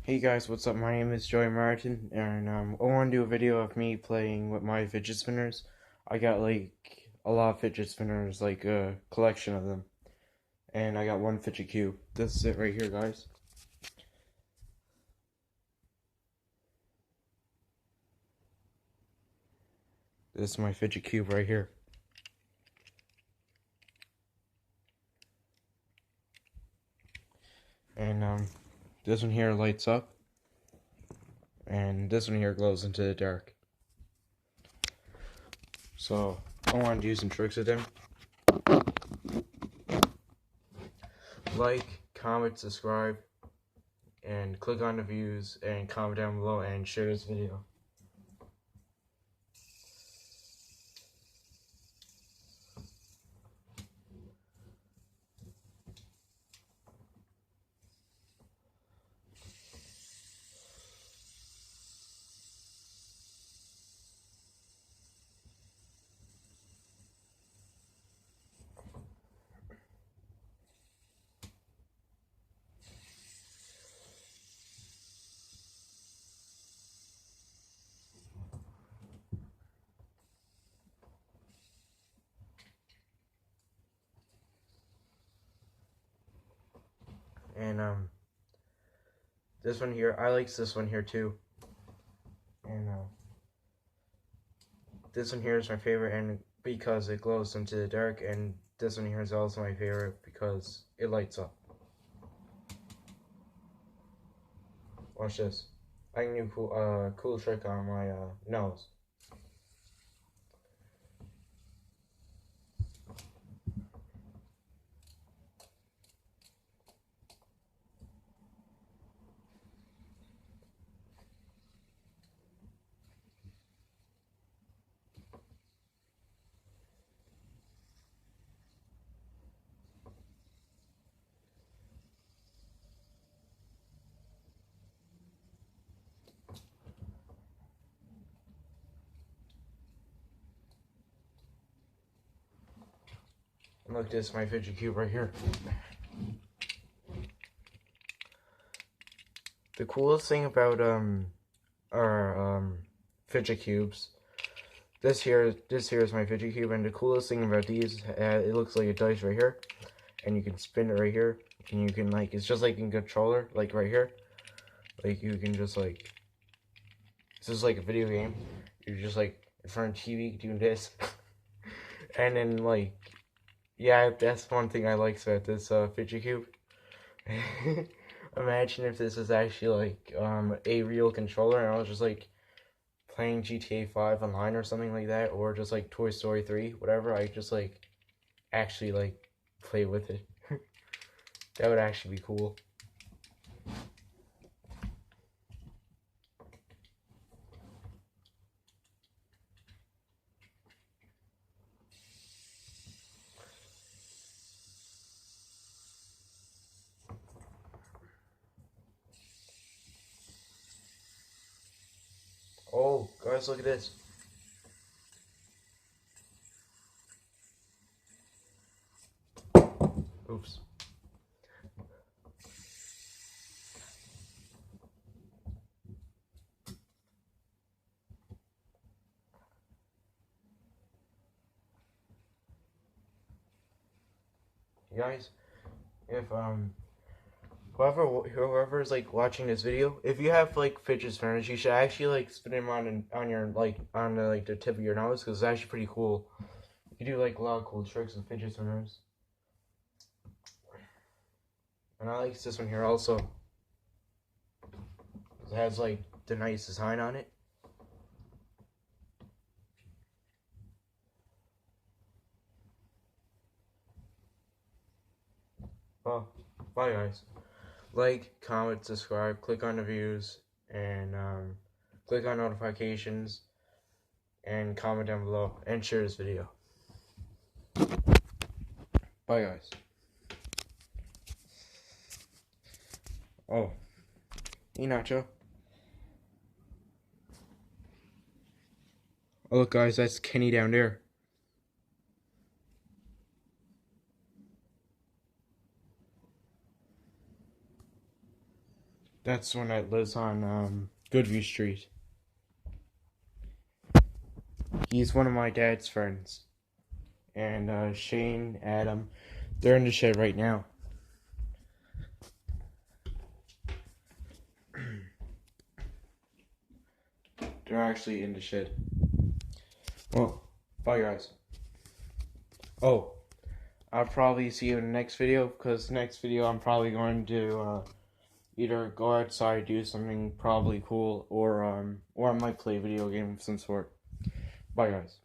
Hey guys, what's up? My name is Joey Martin, and I want to do a video of me playing with my fidget spinners. I got like a lot of fidget spinners, like a collection of them, and I got one fidget cube. This is it right here, guys. This is my fidget cube right here. And this one here lights up, and this one here glows into the dark. So I want to do some tricks with them. Like, comment, subscribe, and click on the views, and comment down below, and share this video. And this one here, I like this one here too. And this one here is my favorite, and because it glows into the dark. And this one here is also my favorite because it lights up. Watch this. I can do cool trick on my nose. And look, this is my fidget cube right here. The coolest thing about our fidget cubes. This here is my fidget cube, and the coolest thing about these, it looks like a dice right here, and you can spin it right here, and you can it's just like a controller, like right here, like you can just this is like a video game. You're just like in front of TV doing this, and then yeah, that's one thing I like about this fidget cube. Imagine if this was actually a real controller, and I was just playing GTA 5 online or something like that, or just Toy Story 3, whatever. I just actually play with it. That would actually be cool. Oh, guys, look at this. Oops. You guys, if whoever's watching this video, if you have fidget spinners, you should actually spin them on your on the tip of your nose, because it's actually pretty cool. You do a lot of cool tricks with fidget spinners. And I like this one here also. It has the nice design on it. Well, bye guys. Like, comment, subscribe, click on the views, and click on notifications, and comment down below, and share this video. Bye guys. Oh, hey Nacho. Oh look guys, that's Kenny down there. That's one that lives on Goodview Street. He's one of my dad's friends. And Shane, Adam, they're in the shed right now. They're actually in the shed. Well, bye guys. Oh, I'll probably see you in the next video, because next video I'm probably going to either go outside, do something probably cool, or I might play a video game of some sort. Bye guys.